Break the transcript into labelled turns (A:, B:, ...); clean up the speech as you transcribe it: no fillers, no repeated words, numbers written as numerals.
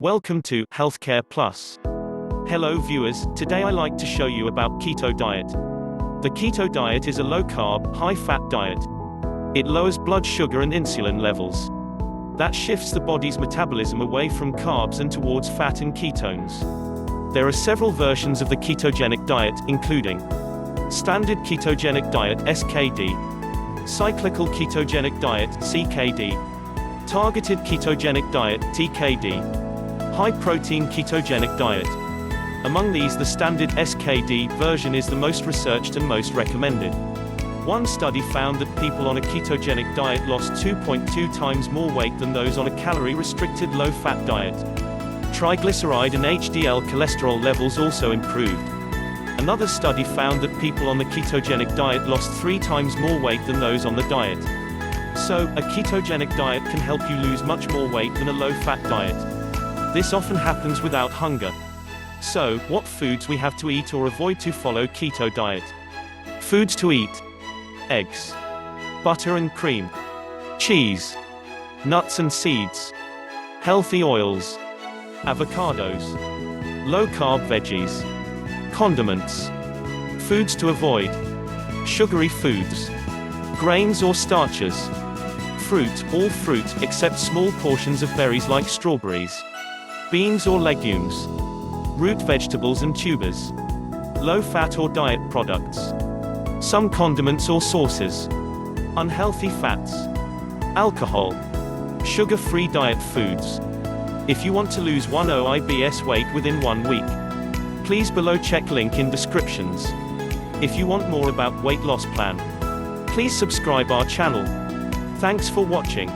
A: Welcome to Healthcare Plus. Hello viewers, today I like to show you about keto diet. The keto diet is a low-carb, high-fat diet. It lowers blood sugar and insulin levels. That shifts the body's metabolism away from carbs and towards fat and ketones. There are several versions of the ketogenic diet, including Standard Ketogenic Diet (SKD), Cyclical Ketogenic Diet (CKD), Targeted Ketogenic Diet (TKD), High-Protein Ketogenic Diet. Among these, the standard SKD version is the most researched and most recommended. One study found that people on a ketogenic diet lost 2.2 times more weight than those on a calorie-restricted low-fat diet. Triglyceride and HDL cholesterol levels also improved. Another study found that people on the ketogenic diet lost 3 times more weight than those on the diet. So, a ketogenic diet can help you lose much more weight than a low-fat diet. This often happens without hunger. So, what foods we have to eat or avoid to follow keto diet? Foods to eat: eggs, butter and cream, cheese, nuts and seeds, healthy oils, avocados, low-carb veggies, condiments. Foods to avoid: sugary foods, grains or starches, fruit, all fruit except small portions of berries like strawberries, beans or legumes, root vegetables and tubers, low-fat or diet products, some condiments or sauces, unhealthy fats, alcohol, sugar-free diet foods. If you want to lose 1 OIBS weight within 1 week, please below check link in descriptions. If you want more about weight loss plan, please subscribe our channel. Thanks for watching.